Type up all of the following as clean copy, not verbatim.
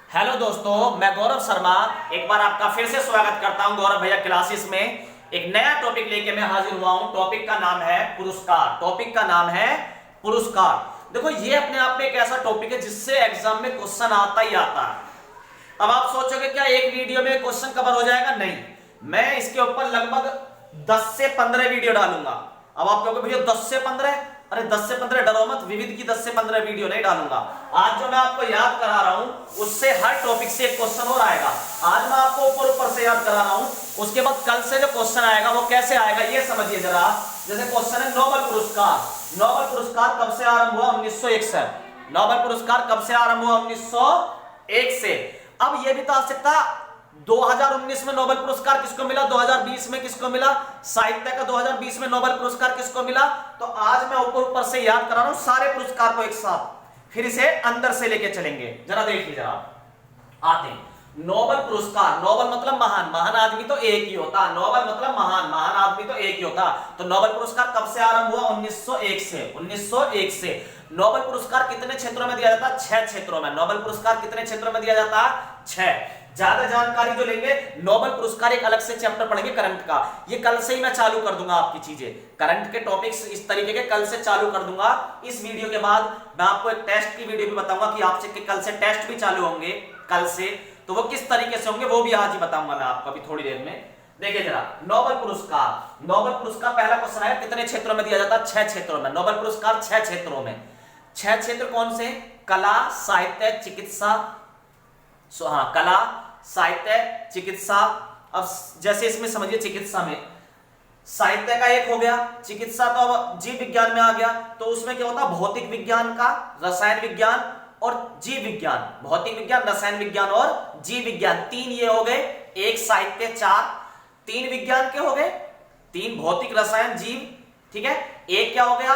Hello दोस्तों, मैं गौरव शर्मा एक बार आपका फिर से स्वागत करता हूं गौरव भैया क्लासेस में। एक नया टॉपिक लेके मैं हाजिर हुआ हूं। टॉपिक का नाम है पुरस्कार। टॉपिक का नाम है पुरस्कार। देखो, ये अपने आप में एक ऐसा टॉपिक है जिससे एग्जाम में क्वेश्चन आता ही आता है। अब आप सोचोगे क्या एक वीडियो में क्वेश्चन कवर हो जाएगा? नहीं, मैं इसके ऊपर लगभग 10 से 15 वीडियो डालूंगा। अब आप कहोगे भैया 10 से 15? अरे 10 से 15 डरो मत, विविध की 10 से 15 वीडियो नहीं डालूंगा। आज जो मैं आपको याद करा रहा हूं उससे हर टॉपिक से एक क्वेश्चन और आएगा। आज मैं आपको ऊपर ऊपर से याद करा रहा हूं, उसके बाद कल से जो क्वेश्चन आएगा वो कैसे आएगा ये समझिए जरा। जैसे क्वेश्चन है नोबेल पुरस्कार। नोबेल पुरस्कार कब से आरंभ हुआ? 1901 से। नोबेल पुरस्कार कब से आरंभ हुआ? 1901 से। अब यह भी तो आ सकता 2019 में नोबेल पुरस्कार किसको मिला, 2020 में किसको मिला, साहित्य का 2020 में नोबेल पुरस्कार किसको मिला। तो आज मैं ऊपर ऊपर से याद करा रहा हूं सारे पुरस्कार को एक साथ, फिर इसे अंदर से लेके चलेंगे। जरा देखिए, जरा आते हैं। नोबेल पुरस्कार, नोबेल मतलब महान, महान आदमी तो एक ही होता। नोबेल मतलब महान, महान आदमी तो एक ही होता। तो नोबेल पुरस्कार कब से आरंभ हुआ? 1901 से। 1901 से। नोबेल पुरस्कार कितने क्षेत्रों में दिया जाता? 6 क्षेत्रों में। नोबेल पुरस्कार कितने क्षेत्रों में दिया जाता? 6। ज्यादा जानकारी जो लेंगे, नोबेल पुरस्कार एक अलग से चैप्टर पढ़ेंगे करंट का। ये कल से ही मैं चालू कर दूंगा आपकी चीजें, करंट के टॉपिक्स इस तरीके के कल से चालू कर दूंगा। इस वीडियो के बाद मैं आपको एक टेस्ट की वीडियो भी बताऊंगा कि आपसे कि कल से टेस्ट भी चालू होंगे कल से, तो वो किस तरीके से होंगे वो भी आज ही बताऊंगा मैं आपको अभी थोड़ी देर में। देखिए जरा, नोबेल पुरस्कार। नोबेल पुरस्कार पहला क्वेश्चन है, कितने क्षेत्रों में दिया जाता है? 6 क्षेत्रों में। नोबेल पुरस्कार 6 क्षेत्रों में। 6 क्षेत्र कौन से? कला, साहित्य, चिकित्सा। हाँ, कला, साहित्य, चिकित्सा। अब जैसे इसमें समझिए, चिकित्सा में साहित्य का एक हो गया, चिकित्सा तो अब जीव विज्ञान में आ गया। तो उसमें क्या होता? भौतिक विज्ञान का, रसायन विज्ञान और जीव विज्ञान। भौतिक विज्ञान, रसायन विज्ञान और जीव विज्ञान, 3 ये हो गए। एक साहित्य, 4। 3 विज्ञान के हो गए, 3 भौतिक, रसायन, जीव। ठीक है, एक क्या हो गया?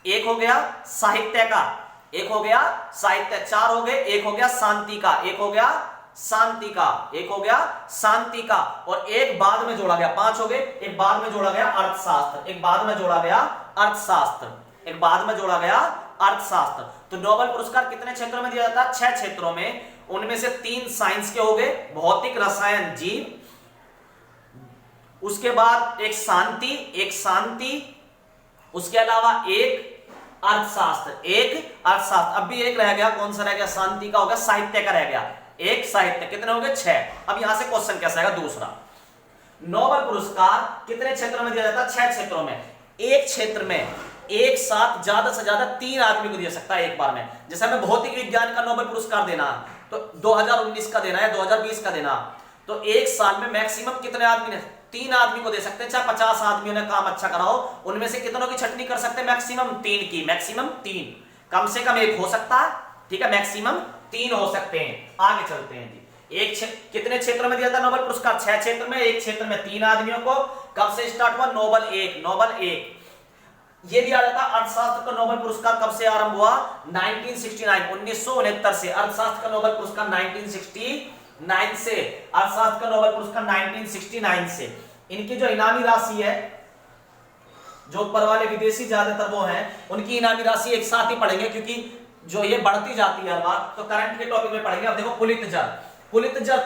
एक हो गया साहित्य का, एक हो गया साहित्य। 4 हो गए, एक हो गया शांति का, एक हो गया शांति का, एक हो गया शांति का, और एक बाद में जोड़ा गया। 5 हो गए, एक बाद में जोड़ा गया अर्थशास्त्र, एक बाद में जोड़ा गया अर्थशास्त्र, एक बाद में जोड़ा गया अर्थशास्त्र। तो नोबेल पुरस्कार कितने क्षेत्रों में दिया जाता है? 6 क्षेत्रों में। उनमें से 3 साइंस के हो गए, भौतिक, रसायन, जीव। उसके बाद एक शांति, एक शांति। उसके अलावा एक अर्थशास्त्र, एक अर्थशास्त्र। अब भी एक रह गया, कौन सा रह गया? शांति का हो गया, साहित्य का रह गया। एक साहित्य। कितने हो गए? 6। अब यहां से क्वेश्चन कैसा आएगा? दूसरा, नोबेल पुरस्कार कितने क्षेत्रों में दिया जाता है? 6 क्षेत्रों में। एक क्षेत्र में एक साथ ज्यादा से ज्यादा 3 आदमी को दिया सकता है एक बार में। जैसे हमें भौतिक विज्ञान का नोबेल पुरस्कार देना तो 2019 का देना है, 2020 का देना, तो एक साल में मैक्सिमम कितने आदमी ने? 3 आदमी को दे सकते हैं। चाहे 50 आदमियों ने काम अच्छा करा हो, उनमें से कितनों की छटनी कर सकते हैं? मैक्सिमम 3 की। मैक्सिमम 3, कम से कम एक हो सकता है। ठीक है, मैक्सिमम 3 हो सकते हैं। आगे चलते हैं जी। कितने क्षेत्रों में दिया था नोबेल पुरस्कार? 6 क्षेत्र में। एक क्षेत्र में 3 आदमियों को। कब से स्टार्ट हुआ? नोबेल 1। नोबेल 1 ये दिया जाता। अर्थशास्त्र का नोबेल पुरस्कार कब से आरंभ हुआ? 1969, 1969 से। अर्थशास्त्र का नोबेल पुरस्कार 1969 से। अर्थशास्त्र का नोबेल पुरस्कार 1969 से। इनकी जो इनामी राशि है, जो ऊपर वाले विदेशी ज्यादातर वो हैं, उनकी इनामी राशि एक साथ ही पढ़ेंगे क्योंकि जो ये बढ़ती जाती है हर बार, तो करंट के टॉपिक में पढ़ेंगे। अब देखो, पुलित्जर। पुलित्जर,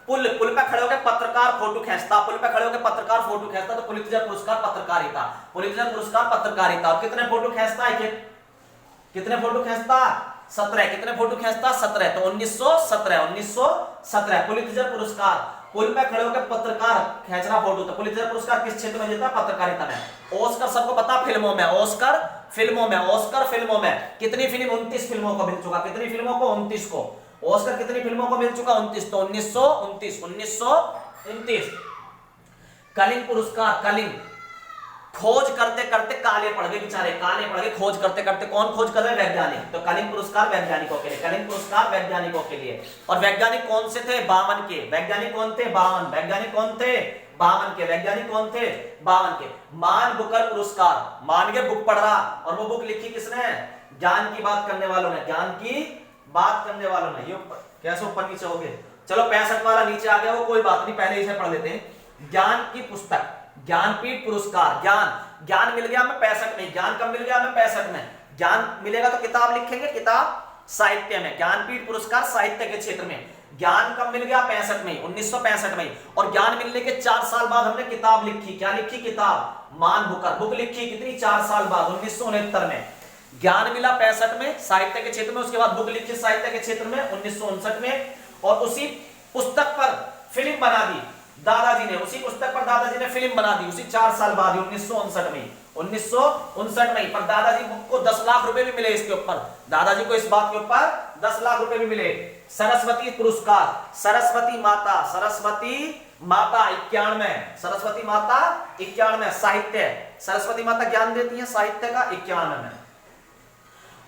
पुल पे खड़े होकर पत्रकार फोटो खींचता, पुल पे खड़े होकर पत्रकार फोटो खींचता, तो पुलित्जर पुरस्कार पत्रकारिता। पुलित्जर पुरस्कार पत्रकारिता। और कितने फोटो खींचता है? कितने फोटो खींचता? 17। कितने फोटो खींचता? 17। तो 1917 पुलित्जर पुरस्कार। पुल पे खड़े होकर पत्रकार खींच रहा फोटो, तो पुलित्जर पुरस्कार किस क्षेत्र में देता है? पत्रकारिता में। ऑस्कर सबको पता, फिल्मों में। ऑस्कर फिल्मों में। ऑस्कर फिल्मों में कितनी फिल्म? 29 फिल्मों को मिल चुका। कितनी फिल्मों को? 29 को। ऑस्कर कितनी फिल्मों को मिल चुका? 29। तो 1929। कलिंग पुरस्कार। कलिंग, खोज करते करते काले पड़ गए बेचारे, काले पड़ गए खोज करते करते। कौन खोज कर रहे? वैज्ञानिक। तो कलिंग पुरस्कार वैज्ञानिकों के लिए। कलिंग पुरस्कार वैज्ञानिकों के लिए। और वैज्ञानिक कौन से थे? 52 के। वैज्ञानिक कौन थे? 52। वैज्ञानिक कौन थे? 52 के। वैज्ञानिक कौन थे? 52 के। मान बुकर पुरस्कार। मान के बुक पढ़ रहा, और वो बुक लिखी किसने? ज्ञान की बात करने वालों ने। ज्ञान की बात करने वालों ने। ये कैसे ऊपर नीचे हो गए? चलो 65 वाला नीचे आ गया, वो कोई बात नहीं, पहले इसे पढ़ लेते हैं। ज्ञान की पुस्तक, ज्ञानपीठ पुरस्कार। ज्ञान मिल गया हमें 65 में। ज्ञान कब मिल गया हमें? 65 में। ज्ञान मिलेगा तो किताब लिखेंगे, किताब साहित्य में। ज्ञानपीठ पुरस्कार साहित्य के क्षेत्र में। ज्ञान कब मिल गया? 65 में, 1965 में। और ज्ञान मिलने के 4 साल बाद हमने किताब लिखी। क्या लिखी? किताब, मान बुकर, बुक लिखी। कितनी? 4 साल बाद, 1969 में। ज्ञान मिला 65 में साहित्य के क्षेत्र में, उसके बाद बुक लिखी साहित्य के क्षेत्र में 1959 में, और उसी पुस्तक पर फिल्म बना दी दादाजी ने, उसी पुस्तक पर दादाजी ने फिल्म बना दी उसी 4 साल बाद, 1959 में, 1959 में। पर दादाजी को 10 लाख रुपए भी मिले इसके ऊपर, दादाजी को इस बात के ऊपर 10 लाख रुपए भी मिले। सरस्वती पुरस्कार, सरस्वती माता, सरस्वती माता 91, सरस्वती माता 91, साहित्य, सरस्वती माता ज्ञान देती है साहित्य का 91 में।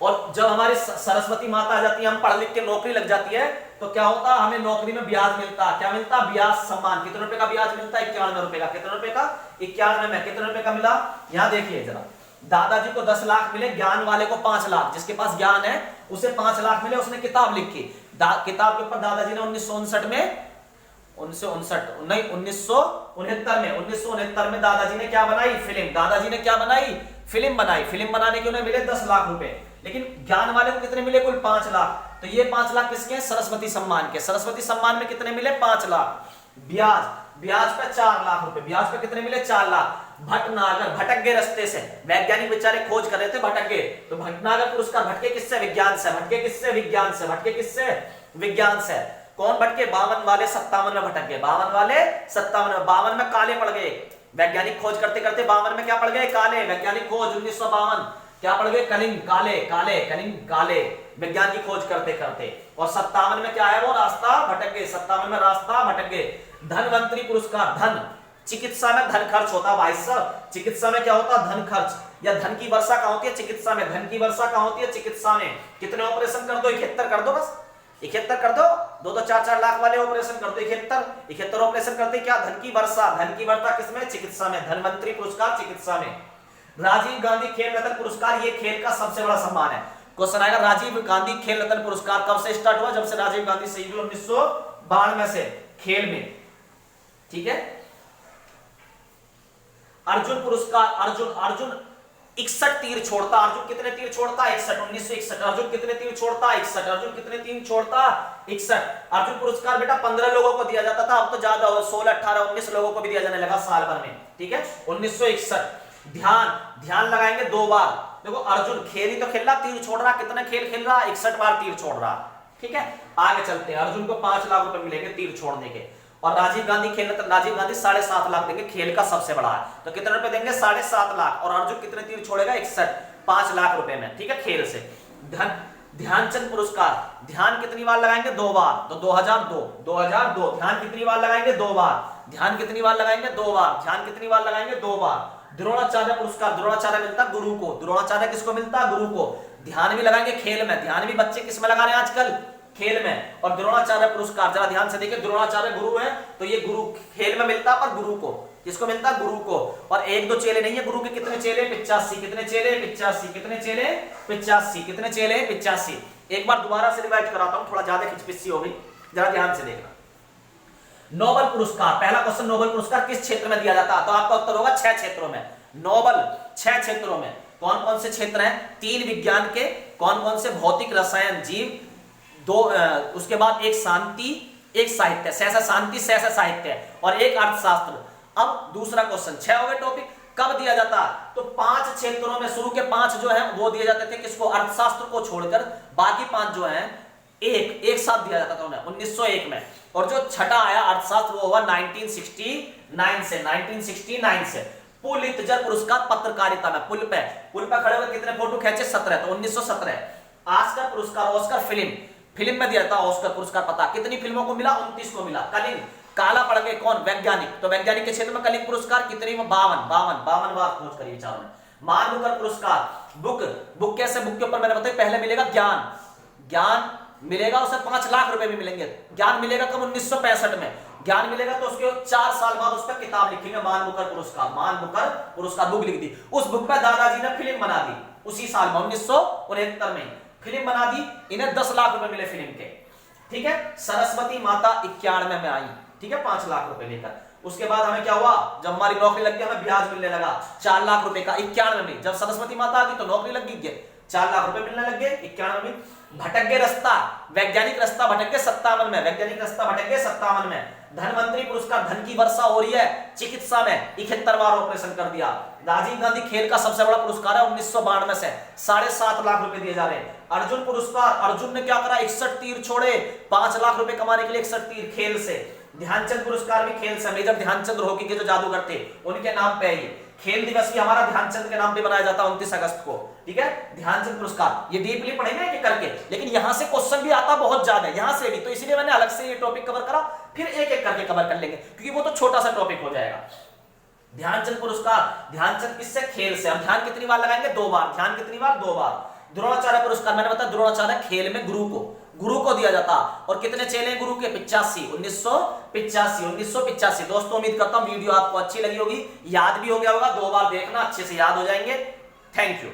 और जब हमारी सरस्वती माता आ जाती है, हम पढ़ लिख के नौकरी लग जाती है, तो क्या होता? हमें नौकरी में ब्याज मिलता। क्या मिलता? ब्याज सम्मान। कितने रुपए का ब्याज मिलता? 91 रुपए का। कितने रुपए का? 91 में। कितने रुपए का मिला? यहां देखिए जरा, दादाजी को 10 लाख मिले, ज्ञान वाले को 5 लाख। जिसके पास ज्ञान है उसे 5 लाख मिले, उसने किताब लिखी। किताब के ऊपर दादाजी ने 1959 में, 1969 में दादाजी ने क्या बनाई? फिल्म। दादाजी ने क्या बनाई? फिल्म बनाई। फिल्म बनाने के उन्हें मिले 10 लाख रुपए, लेकिन ज्ञान वाले को कितने मिले? कुल 5 लाख। तो ये 5 लाख किसके हैं? सरस्वती सम्मान के। सरस्वती सम्मान में कितने मिले? 5 लाख। ब्याज, ब्याज पे 4 लाख रुपए। ब्याज पे कितने मिले? 4 लाख। भटनागर, भटक गए रास्ते से, वैज्ञानिक बेचारे खोज कर रहे थे, भटक गए, तो भटनागर पुरस्कार। भटके किससे? विज्ञान से। भटके किससे? विज्ञान से। भटके किससे? विज्ञान से। कौन भटके? 52 वाले 57 में भटक गए। 52 वाले 57 में, 52 में काले पड़ गए। वैज्ञानिक खोज करते करते 52 में क्या पड़ गए? काले। वैज्ञानिक खोज 1952 क्या पड़ गए? कलिंग, काले, काले, कलिंग, काले, विज्ञान की खोज करते करते। और 57 में क्या है? वो रास्ता भटक गए। 57 में रास्ता भटक गए। धनवंतरी पुरस्कार, धन, चिकित्सा में धन खर्च होता भाई साहब। चिकित्सा में क्या होता? धन खर्च, या धन की वर्षा कहां होती है? चिकित्सा में। धन की वर्षा कहां होती है? चिकित्सा में। कितने ऑपरेशन कर दो? 71 कर दो, बस 71 कर दो। 2-2, 4-4 लाख वाले ऑपरेशन कर दो। 71 ऑपरेशन करते क्या? धन की वर्षा। धन की वर्षा किसमें? चिकित्सा में। धनवंतरी पुरस्कार चिकित्सा में। राजीव गांधी खेल रत्न पुरस्कार, ये खेल का सबसे बड़ा सम्मान है। क्वेश्चन आएगा, राजीव गांधी खेल रत्न पुरस्कार कब से स्टार्ट हुआ? जब से राजीव गांधी शहीद हुए 1992 से, खेल में। ठीक है। अर्जुन पुरस्कार, अर्जुन 61 तीर छोड़ता। अर्जुन कितने तीर छोड़ता? 61, 1961। अर्जुन कितने तीर छोड़ता? 61। अर्जुन कितने तीर छोड़ता? 61। अर्जुन पुरस्कार बेटा 15 लोगों को दिया जाता था, अब तो ज्यादा हो, 16, 18, 19 लोगों को भी दिया जाने लगा साल भर में। ठीक है, 1961। ध्यान लगाएंगे 2 बार। देखो अर्जुन खेल ही तो खेल रहा, तीर छोड़ रहा, कितना खेल खेल रहा? 61 बार तीर छोड़ रहा। ठीक है, आगे चलते हैं। अर्जुन को 5 लाख रुपए मिलेंगे तीर छोड़ने के। और राजीव गांधी खेल रत्न, राजीव गांधी 7.5 लाख देंगे, खेल का सबसे बड़ा है। तो कितने रुपए देंगे? 7.5 लाख। और अर्जुन कितने तीर छोड़ेगा? 61, 5 लाख रुपए में। ठीक है, खेल से। ध्यानचंद पुरस्कार, ध्यान कितनी बार लगाएंगे? 2 बार। तो 2002। ध्यान कितनी बार लगाएंगे? 2 बार। ध्यान कितनी बार लगाएंगे? 2 बार। ध्यान कितनी बार लगाएंगे? 2 बार। द्रोणाचार्य पुरस्कार, द्रोणाचार्य मिलता गुरु को। द्रोणाचार्य किसको मिलता? गुरु को। ध्यान भी लगाएंगे खेल में। ध्यान भी बच्चे किस में लगा रहे हैं आजकल? खेल में। और द्रोणाचार्य पुरस्कार जरा ध्यान से देखिए, द्रोणाचार्य गुरु है, तो ये गुरु खेल में मिलता, पर गुरु को। किसको मिलता? गुरु को। और 1-2 चेले नहीं है गुरु के। कितने चेले? 85। कितने चेले? 85। कितने चेले? 85। कितने चेले? 85। एक बार दोबारा से रिवाइज कराता हूं, थोड़ा ज्यादा खिचपिची हो गई, जरा ध्यान से देखना। नोबेल पुरस्कार, पहला क्वेश्चन, नोबेल पुरस्कार किस क्षेत्र में दिया जाता है? तो आपका उत्तर होगा 6 क्षेत्रों में। नोबेल 6 क्षेत्रों में। कौन कौन से क्षेत्र हैं? 3 विज्ञान के। कौन कौन से? भौतिक, रसायन, जीव, 2, उसके बाद एक शांति, एक साहित्य, सहसा शांति, सहसा साहित्य, और एक अर्थशास्त्र। अब दूसरा क्वेश्चन, 6 हो गए टॉपिक। कब दिया जाता? तो 5 क्षेत्रों में, शुरू के 5 जो है वो दिए जाते थे। किसको? अर्थशास्त्र को छोड़कर बाकी 5 जो हैं एक साथ दिया जाता था उन्हें 1901 में। और जो छठा आया अर्थशास्त्र वो हुआ 1969 से। पुलित्जर पुरस्कार पत्रकारिता में, पुल पे खड़े हुए कितने फोटो खींचे? 17। तो 1917। ऑस्कर पुरस्कार, ऑस्कर फिल्म में दिया था ऑस्कर पुरस्कार। पता कितनी फिल्मों को मिला? 29 को मिला। कलिंग, काला पड़ गए कौन? वैज्ञानिक। तो वैज्ञानिक के क्षेत्र में कलिंग पुरस्कार कितनी? 52 बार खोज करिए चारों में। मानवकर पुरस्कार, बुक कैसे? बुक के ऊपर मैंने बताया पहले मिलेगा ज्ञान मिलेगा, उसे 5 लाख रुपए भी मिलेंगे। ज्ञान मिलेगा कब? 1965 में। ज्ञान मिलेगा तो उसके 4 साल बाद उस पर किताब लिखेंगे, मानवकर पुरस्कार बुक लिख दी। उस बुक पर दादाजी ने फिल्म बना दी उसी साल में, 1969 में फिल्म बना दी। इन्हें 10 लाख रुपए मिले फिल्म के। ठीक है, सरस्वती माता 91 में आई। ठीक है, 5 लाख रुपए लेकर। उसके बाद हमें क्या हुआ? जब हमारी नौकरी लग गई, हमें ब्याज मिलने लगा 4 लाख रुपए का 91 में। जब सरस्वती माता आ गई तो नौकरी लग गई, 4 लाख रुपए मिलने लग गए 91 में। भटक गए रास्ता, वैज्ञानिक रास्ता भटक गए 57 में, वैज्ञानिक रास्ता भटक गए 57 में। धनवंतरी पुरस्कार, धन की वर्षा हो रही है चिकित्सा में, 71 बार ऑपरेशन कर दिया। राजीव गांधी खेल का सबसे बड़ा पुरस्कार है 1992 से, 7.5 लाख रुपए दिए जा रहे हैं। अर्जुन पुरस्कार, अर्जुन ने क्या करा, 61 तीर छोड़े, 5 लाख रुपए कमाने के लिए 61 तीर खेल से। ध्यानचंद पुरस्कार भी खेल से, मेजर ध्यानचंद हॉकी के जो जादूगर थे उनके नाम पे है। खेल दिवस भी हमारा ध्यानचंद के नाम पे बनाया जाता है 29 अगस्त को, ठीक है। ध्यानचंद पुरस्कार ये डीपली पढ़ेंगे एक करके, लेकिन यहां से क्वेश्चन भी आता बहुत ज्यादा है यहां से भी, तो इसलिए मैंने अलग से ये टॉपिक कवर करा, फिर एक एक करके कवर कर लेंगे क्योंकि वो तो छोटा सा टॉपिक हो जाएगा। ध्यानचंद पुरस्कार, ध्यानचंद किससे, खेल से। अब ध्यान कितनी बार लगाएंगे, 2 बार। ध्यान कितनी बार, 2 बार। द्रोणाचार्य पुरस्कार, मैंने बताया द्रोणाचार्य खेल में गुरु को दिया जाता, और कितने चेले गुरु के, 85, 1985। दोस्तों उम्मीद करता हूं वीडियो आपको अच्छी लगी होगी, याद भी हो गया होगा, 2 बार देखना अच्छे से याद हो जाएंगे। Thank you.